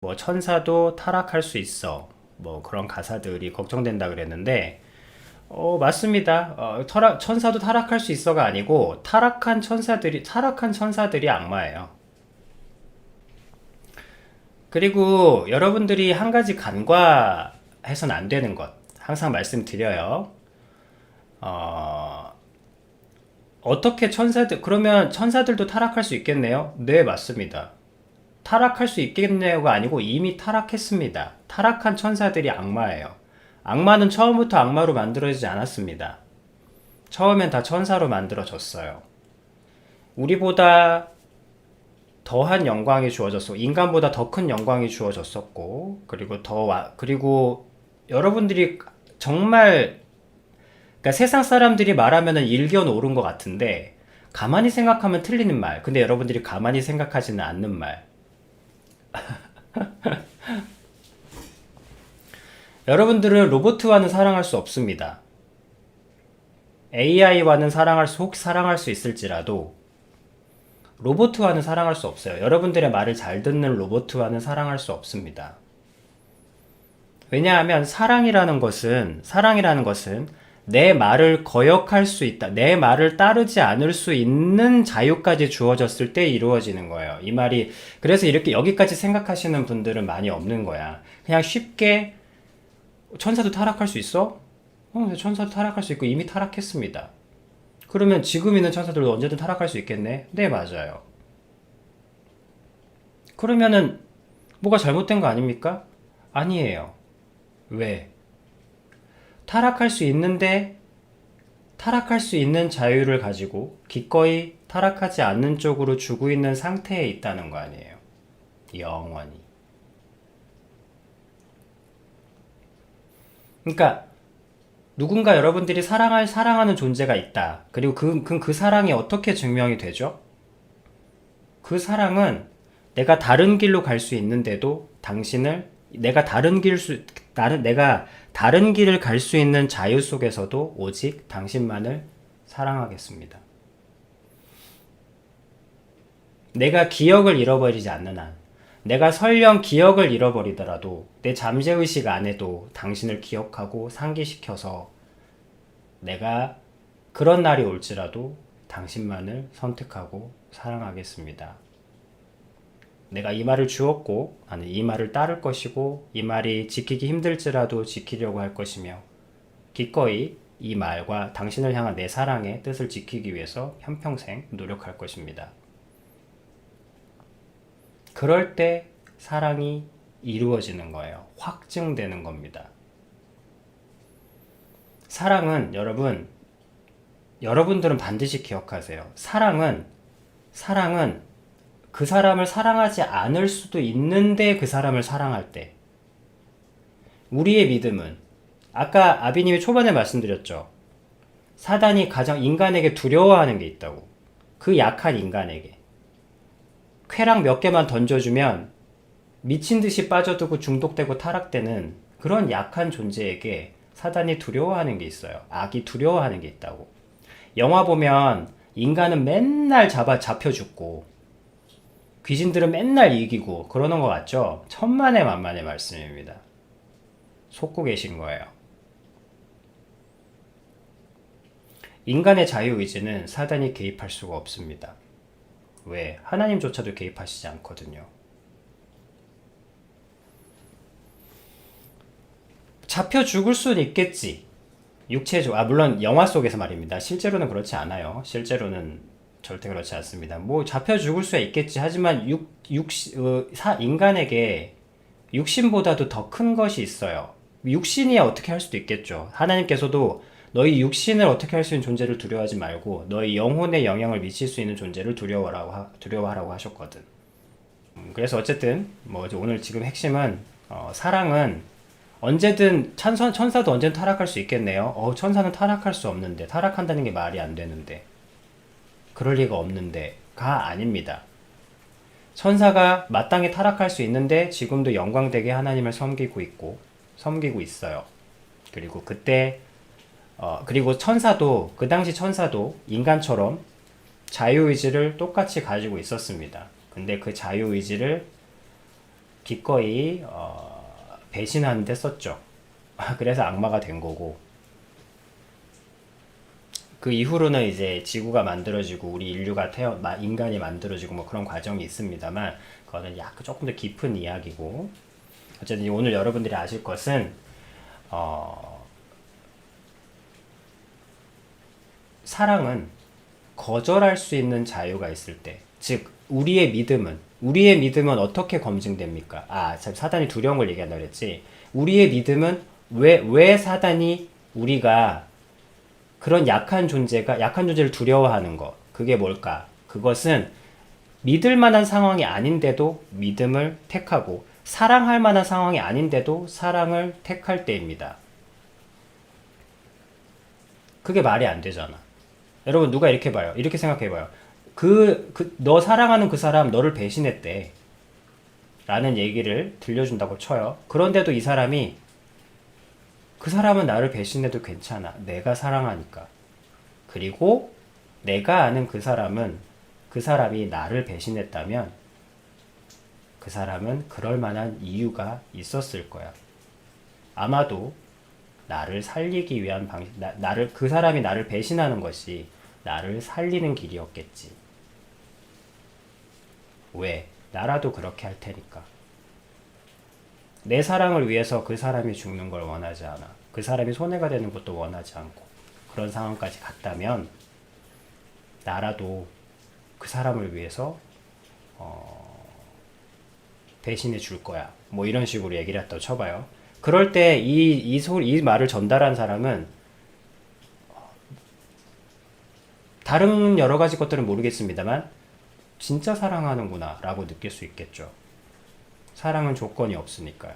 뭐 천사도 타락할 수 있어. 뭐 그런 가사들이 걱정된다 그랬는데, 맞습니다. 천사도 타락할 수 있어가 아니고, 타락한 천사들이 악마예요. 그리고 여러분들이 한 가지 간과해서는 안 되는 것, 항상 말씀드려요. 어, 어떻게 그러면 천사들도 타락할 수 있겠네요? 네, 맞습니다. 타락할 수 있겠네요가 아니고 이미 타락했습니다. 타락한 천사들이 악마예요. 악마는 처음부터 악마로 만들어지지 않았습니다. 처음엔 다 천사로 만들어졌어요. 우리보다 더한 영광이 주어졌고, 인간보다 더 큰 영광이 주어졌었고, 그리고 여러분들이 정말, 그러니까 세상 사람들이 말하면은 일견 옳은 것 같은데, 가만히 생각하면 틀리는 말. 근데 여러분들이 가만히 생각하지는 않는 말. 여러분들은 로봇와는 사랑할 수 없습니다. AI와는 혹 사랑할 수 있을지라도 로봇와는 사랑할 수 없어요. 여러분들의 말을 잘 듣는 로봇와는 사랑할 수 없습니다. 왜냐하면 사랑이라는 것은 내 말을 거역할 수 있다. 내 말을 따르지 않을 수 있는 자유까지 주어졌을 때 이루어지는 거예요. 이 말이, 그래서 이렇게 여기까지 생각하시는 분들은 많이 없는 거야. 그냥 쉽게 천사도 타락할 수 있어? 천사도 타락할 수 있고 이미 타락했습니다. 그러면 지금 있는 천사들도 언제든 타락할 수 있겠네? 네, 맞아요. 그러면은 뭐가 잘못된 거 아닙니까? 아니에요. 왜? 타락할 수 있는데 타락할 수 있는 자유를 가지고 기꺼이 타락하지 않는 쪽으로 주고 있는 상태에 있다는 거 아니에요. 영원히. 그러니까 누군가 여러분들이 사랑하는 존재가 있다. 그리고 그 사랑이 어떻게 증명이 되죠? 그 사랑은 내가 다른 길로 갈 수 있는데도 내가 다른 길을 갈 수 있는 자유 속에서도 오직 당신만을 사랑하겠습니다. 내가 기억을 잃어버리지 않는 한, 내가 설령 기억을 잃어버리더라도 내 잠재의식 안에도 당신을 기억하고 상기시켜서 내가 그런 날이 올지라도 당신만을 선택하고 사랑하겠습니다. 내가 이 말을 주었고 나는 이 말을 따를 것이고 이 말이 지키기 힘들지라도 지키려고 할 것이며 기꺼이 이 말과 당신을 향한 내 사랑의 뜻을 지키기 위해서 한평생 노력할 것입니다. 그럴 때 사랑이 이루어지는 거예요. 확증되는 겁니다. 사랑은 여러분들은 반드시 기억하세요. 사랑은 그 사람을 사랑하지 않을 수도 있는데 그 사람을 사랑할 때. 우리의 믿음은, 아까 아비님이 초반에 말씀드렸죠. 사단이 가장 인간에게 두려워하는 게 있다고. 그 약한 인간에게. 쾌락 몇 개만 던져주면 미친 듯이 빠져들고 중독되고 타락되는 그런 약한 존재에게 사단이 두려워하는 게 있어요. 악이 두려워하는 게 있다고. 영화 보면 인간은 맨날 잡혀 죽고 귀신들은 맨날 이기고 그러는 것 같죠? 천만의 만만의 말씀입니다. 속고 계신 거예요. 인간의 자유의지는 사단이 개입할 수가 없습니다. 왜? 하나님조차도 개입하시지 않거든요. 잡혀 죽을 수는 있겠지. 물론 영화 속에서 말입니다. 실제로는 그렇지 않아요. 실제로는 절대 그렇지 않습니다. 뭐 잡혀 죽을 수야 있겠지. 하지만 인간에게 육신보다도 더 큰 것이 있어요. 육신이야 어떻게 할 수도 있겠죠. 하나님께서도 너희 육신을 어떻게 할 수 있는 존재를 두려워하지 말고 너희 영혼에 영향을 미칠 수 있는 존재를 두려워하라고 하셨거든. 그래서 어쨌든 뭐 오늘 지금 핵심은 사랑은 언제든 천사도 언제든 타락할 수 있겠네요. 천사는 타락할 수 없는데 타락한다는 게 말이 안 되는데 그럴 리가 없는데가 아닙니다. 천사가 마땅히 타락할 수 있는데 지금도 영광되게 하나님을 섬기고 있어요. 그리고 그리고 그 당시 천사도 인간처럼 자유의지를 똑같이 가지고 있었습니다. 근데 그 자유의지를 기꺼이 배신하는 데 썼죠. 그래서 악마가 된 거고, 그 이후로는 이제 지구가 만들어지고 우리 인류가 인간이 만들어지고 뭐 그런 과정이 있습니다만, 그거는 약간 조금 더 깊은 이야기고, 어쨌든 오늘 여러분들이 아실 것은 사랑은 거절할 수 있는 자유가 있을 때, 즉 우리의 믿음은 어떻게 검증됩니까? 참 사단이 두려운 걸 얘기한다 그랬지. 우리의 믿음은 왜 사단이 우리가 그런 약한 존재를 두려워하는 것, 그게 뭘까? 그것은 믿을 만한 상황이 아닌데도 믿음을 택하고 사랑할 만한 상황이 아닌데도 사랑을 택할 때입니다. 그게 말이 안 되잖아. 여러분, 누가 이렇게 봐요. 이렇게 생각해 봐요. 너 사랑하는 그 사람 너를 배신했대. 라는 얘기를 들려준다고 쳐요. 그런데도 이 사람이 그 사람은 나를 배신해도 괜찮아. 내가 사랑하니까. 그리고 내가 아는 그 사람이 나를 배신했다면 그 사람은 그럴 만한 이유가 있었을 거야. 아마도 나를 살리기 위한 그 사람이 나를 배신하는 것이 나를 살리는 길이었겠지. 왜? 나라도 그렇게 할 테니까. 내 사랑을 위해서 그 사람이 죽는 걸 원하지 않아. 그 사람이 손해가 되는 것도 원하지 않고. 그런 상황까지 갔다면 나라도 그 사람을 위해서 배신해 줄 거야. 뭐 이런 식으로 얘기를 했다고 쳐봐요. 그럴 때 이 말을 전달한 사람은 다른 여러 가지 것들은 모르겠습니다만 진짜 사랑하는구나 라고 느낄 수 있겠죠. 사랑은 조건이 없으니까요.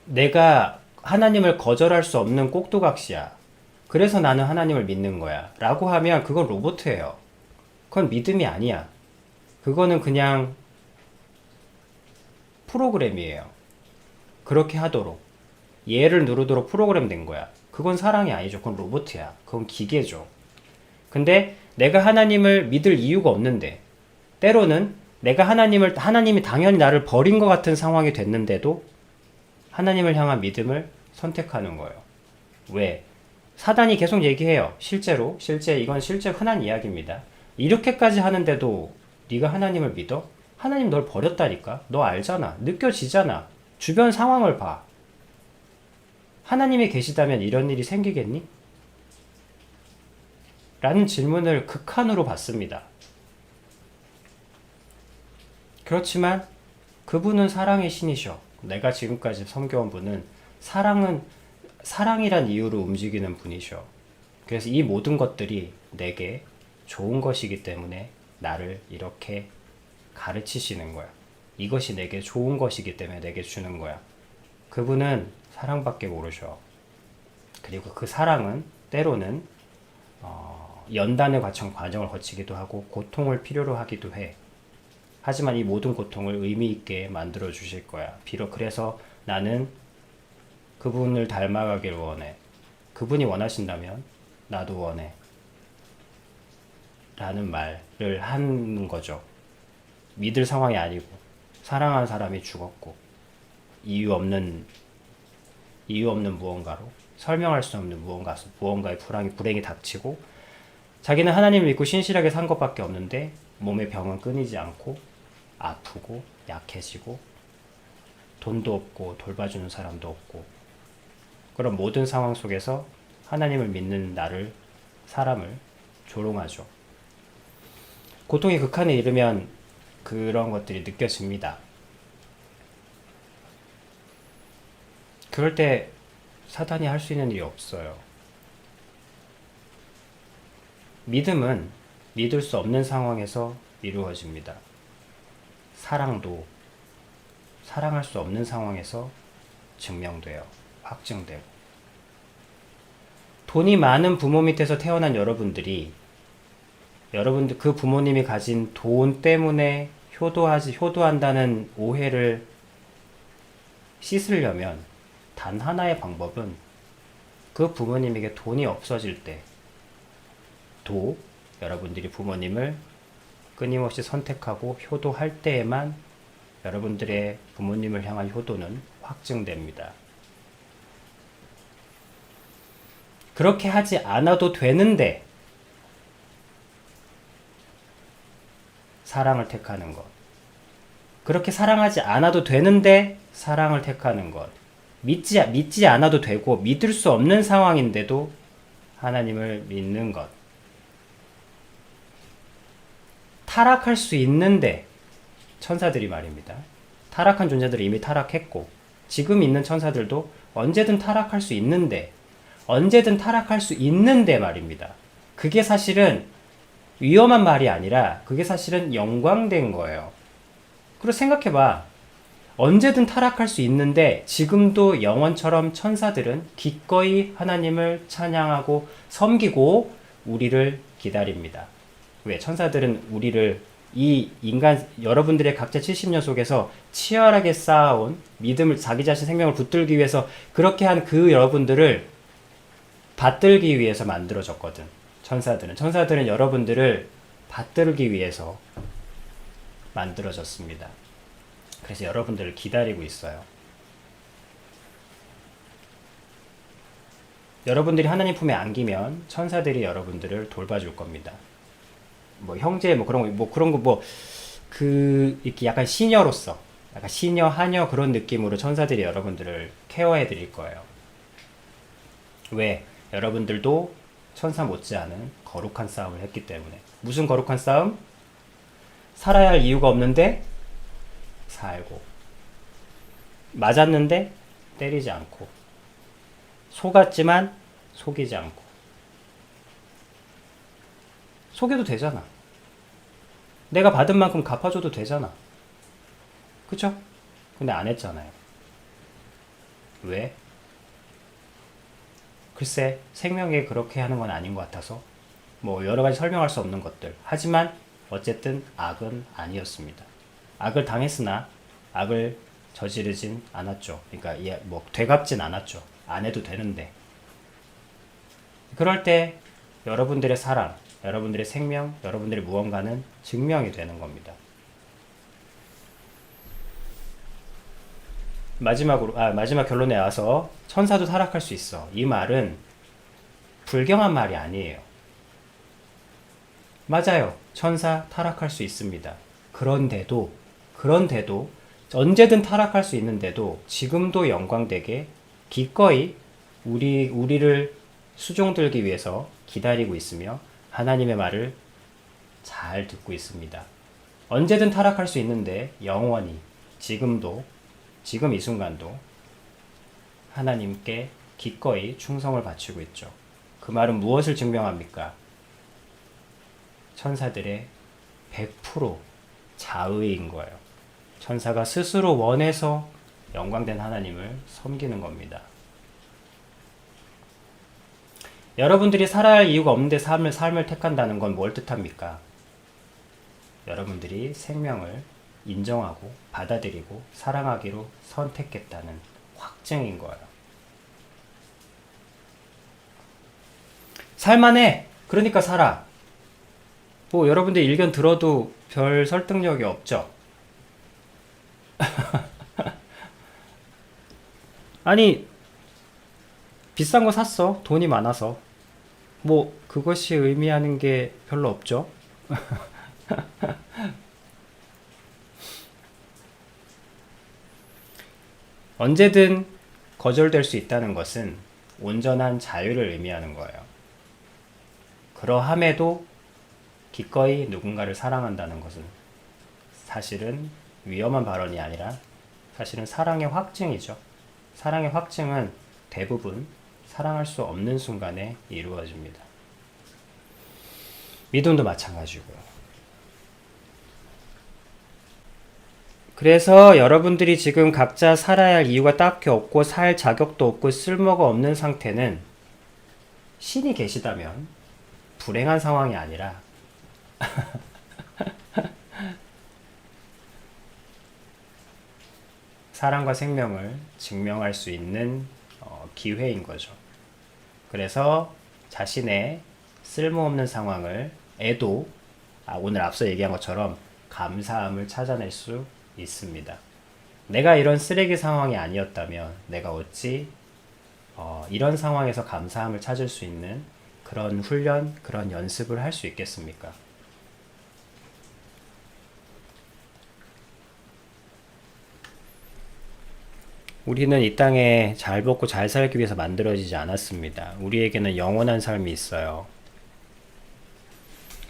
내가 하나님을 거절할 수 없는 꼭두각시야. 그래서 나는 하나님을 믿는 거야. 라고 하면 그건 로봇이에요. 그건 믿음이 아니야. 그거는 그냥 프로그램이에요. 그렇게 하도록. 얘를 누르도록 프로그램 된 거야. 그건 사랑이 아니죠. 그건 로봇이야. 그건 기계죠. 근데 내가 하나님을 믿을 이유가 없는데, 때로는 내가 하나님이 당연히 나를 버린 것 같은 상황이 됐는데도 하나님을 향한 믿음을 선택하는 거예요. 왜? 사단이 계속 얘기해요. 이건 실제 흔한 이야기입니다. 이렇게까지 하는데도 네가 하나님을 믿어? 하나님 널 버렸다니까? 너 알잖아. 느껴지잖아. 주변 상황을 봐. 하나님이 계시다면 이런 일이 생기겠니? 라는 질문을 극한으로 받습니다. 그렇지만 그분은 사랑의 신이셔. 내가 지금까지 섬겨온 분은 사랑이란 이유로 움직이는 분이셔. 그래서 이 모든 것들이 내게 좋은 것이기 때문에 나를 이렇게 가르치시는 거야. 이것이 내게 좋은 것이기 때문에 내게 주는 거야. 그분은 사랑밖에 모르셔. 그리고 그 사랑은 때로는 연단의 과정을 거치기도 하고 고통을 필요로 하기도 해. 하지만 이 모든 고통을 의미 있게 만들어 주실 거야. 비록 그래서 나는 그분을 닮아가길 원해. 그분이 원하신다면 나도 원해. 라는 말을 하는 거죠. 믿을 상황이 아니고 사랑하는 사람이 죽었고 이유 없는 무언가로 설명할 수 없는 무언가의 불행이 닥치고 자기는 하나님을 믿고 신실하게 산 것밖에 없는데 몸의 병은 끊이지 않고 아프고 약해지고 돈도 없고 돌봐주는 사람도 없고 그런 모든 상황 속에서 하나님을 믿는 사람을 조롱하죠. 고통의 극한에 이르면 그런 것들이 느껴집니다. 그럴 때 사단이 할 수 있는 일이 없어요. 믿음은 믿을 수 없는 상황에서 이루어집니다. 사랑도 사랑할 수 없는 상황에서 증명돼요. 확증되고. 돈이 많은 부모 밑에서 태어난 여러분들 그 부모님이 가진 돈 때문에 효도한다는 오해를 씻으려면 단 하나의 방법은 그 부모님에게 돈이 없어질 때 여러분들이 부모님을 끊임없이 선택하고 효도할 때에만 여러분들의 부모님을 향한 효도는 확증됩니다. 그렇게 하지 않아도 되는데 사랑을 택하는 것. 그렇게 사랑하지 않아도 되는데 사랑을 택하는 것. 믿지 않아도 되고 믿을 수 없는 상황인데도 하나님을 믿는 것. 타락할 수 있는데 천사들이 말입니다. 타락한 존재들이 이미 타락했고 지금 있는 천사들도 언제든 타락할 수 있는데 말입니다. 그게 사실은 위험한 말이 아니라 그게 사실은 영광된 거예요. 그리고 생각해봐. 언제든 타락할 수 있는데 지금도 영원처럼 천사들은 기꺼이 하나님을 찬양하고 섬기고 우리를 기다립니다. 왜? 천사들은 우리를 이 인간 여러분들의 각자 70년 속에서 치열하게 쌓아온 믿음을 자기 자신 생명을 붙들기 위해서 그렇게 한 그 여러분들을 받들기 위해서 만들어졌거든. 천사들은 여러분들을 받들기 위해서 만들어졌습니다. 그래서 여러분들을 기다리고 있어요. 여러분들이 하나님 품에 안기면 천사들이 여러분들을 돌봐줄 겁니다. 뭐 형제 그런 거 이렇게 약간 시녀로서 약간 시녀 하녀 그런 느낌으로 천사들이 여러분들을 케어해 드릴 거예요. 왜? 여러분들도 천사 못지않은 거룩한 싸움을 했기 때문에. 무슨 거룩한 싸움? 살아야 할 이유가 없는데 살고, 맞았는데 때리지 않고, 속았지만 속이지 않고. 속여도 되잖아. 내가 받은 만큼 갚아줘도 되잖아. 그쵸? 근데 안 했잖아요. 왜? 글쎄, 생명에 그렇게 하는 건 아닌 것 같아서 뭐 여러 가지 설명할 수 없는 것들. 하지만 어쨌든 악은 아니었습니다. 악을 당했으나 악을 저지르진 않았죠. 그러니까 뭐 되갚진 않았죠. 안 해도 되는데. 그럴 때 여러분들의 사랑, 여러분들의 생명, 여러분들의 무언가는 증명이 되는 겁니다. 마지막 결론에 와서 천사도 타락할 수 있어. 이 말은 불경한 말이 아니에요. 맞아요. 천사 타락할 수 있습니다. 그런데도 언제든 타락할 수 있는데도 지금도 영광되게 기꺼이 우리를 수종들기 위해서 기다리고 있으며 하나님의 말을 잘 듣고 있습니다. 언제든 타락할 수 있는데 영원히 지금 이 순간도 하나님께 기꺼이 충성을 바치고 있죠. 그 말은 무엇을 증명합니까? 천사들의 100% 자의인 거예요. 천사가 스스로 원해서 영광된 하나님을 섬기는 겁니다. 여러분들이 살아야 할 이유가 없는데 삶을 택한다는 건 뭘 뜻합니까? 여러분들이 생명을 인정하고 받아들이고 사랑하기로 선택했다는 확증인 거예요. 살만해. 그러니까 살아. 뭐 여러분들 의견 들어도 별 설득력이 없죠. 아니 비싼 거 샀어. 돈이 많아서. 뭐 그것이 의미하는 게 별로 없죠. 언제든 거절될 수 있다는 것은 온전한 자유를 의미하는 거예요. 그러함에도 기꺼이 누군가를 사랑한다는 것은 사실은 위험한 발언이 아니라 사실은 사랑의 확증이죠. 사랑의 확증은 대부분 사랑할 수 없는 순간에 이루어집니다. 믿음도 마찬가지고요. 그래서 여러분들이 지금 각자 살아야 할 이유가 딱히 없고 살 자격도 없고 쓸모가 없는 상태는 신이 계시다면 불행한 상황이 아니라 사랑과 생명을 증명할 수 있는 기회인 거죠. 그래서 자신의 쓸모없는 상황을 에도 오늘 앞서 얘기한 것처럼 감사함을 찾아낼 수 있습니다. 내가 이런 쓰레기 상황이 아니었다면 내가 어찌 이런 상황에서 감사함을 찾을 수 있는 그런 훈련, 그런 연습을 할 수 있겠습니까? 우리는 이 땅에 잘 먹고 잘 살기 위해서 만들어지지 않았습니다. 우리에게는 영원한 삶이 있어요.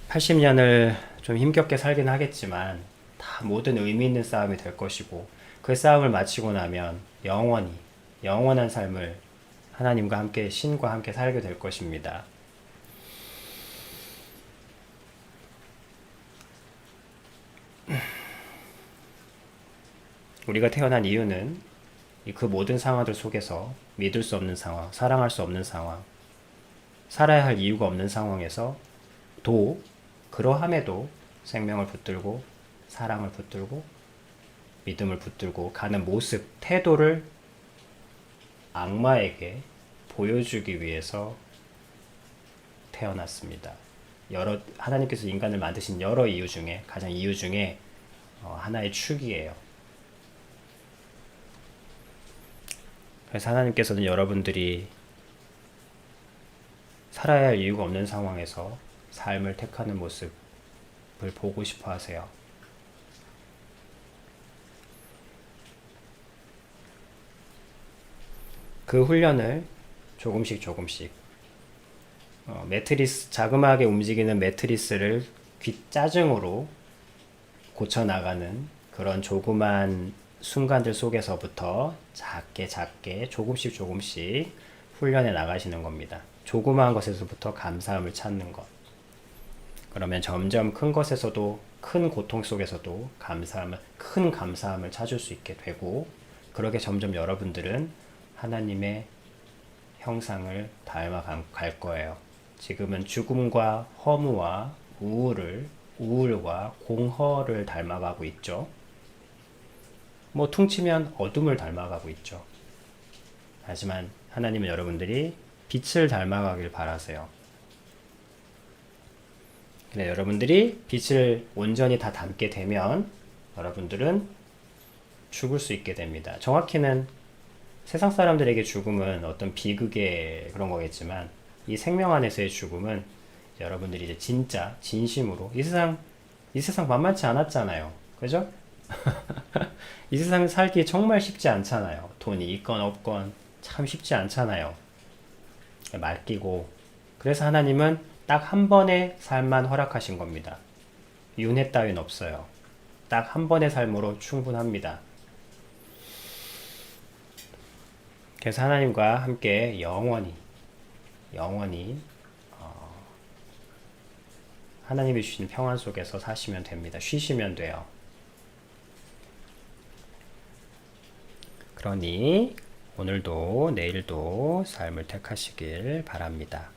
80년을 좀 힘겹게 살긴 하겠지만 다 모든 의미 있는 싸움이 될 것이고 그 싸움을 마치고 나면 영원히 영원한 삶을 하나님과 함께 신과 함께 살게 될 것입니다. 우리가 태어난 이유는 그 모든 상황들 속에서 믿을 수 없는 상황, 사랑할 수 없는 상황, 살아야 할 이유가 없는 상황에서 그러함에도 생명을 붙들고 사랑을 붙들고 믿음을 붙들고 가는 모습, 태도를 악마에게 보여주기 위해서 태어났습니다. 하나님께서 인간을 만드신 여러 이유 중에 가장 이유 중에 하나의 축이에요. 그래서 하나님께서는 여러분들이 살아야 할 이유가 없는 상황에서 삶을 택하는 모습을 보고 싶어 하세요. 그 훈련을 조금씩 자그마하게 움직이는 매트리스를 귓짜증으로 고쳐나가는 그런 조그만 순간들 속에서부터 작게 조금씩 훈련해 나가시는 겁니다. 조그마한 것에서부터 감사함을 찾는 것. 그러면 점점 큰 것에서도 큰 고통 속에서도 큰 감사함을 찾을 수 있게 되고 그렇게 점점 여러분들은 하나님의 형상을 닮아갈 거예요. 지금은 죽음과 허무와 우울과 공허를 닮아가고 있죠. 퉁치면 어둠을 닮아가고 있죠. 하지만 하나님은 여러분들이 빛을 닮아가길 바라세요. 근데 여러분들이 빛을 온전히 다 담게 되면 여러분들은 죽을 수 있게 됩니다. 정확히는 세상 사람들에게 죽음은 어떤 비극의 그런 거겠지만 이 생명 안에서의 죽음은 여러분들이 이제 진짜 진심으로 이 세상 만만치 않았잖아요. 그죠? 이 세상 살기 정말 쉽지 않잖아요. 돈이 있건 없건 참 쉽지 않잖아요. 맡기고 그래서 하나님은 딱 한 번의 삶만 허락하신 겁니다. 윤회 따윈 없어요. 딱 한 번의 삶으로 충분합니다. 그래서 하나님과 함께 영원히 하나님이 주신 평안 속에서 사시면 됩니다. 쉬시면 돼요. 그러니 오늘도 내일도 삶을 택하시길 바랍니다.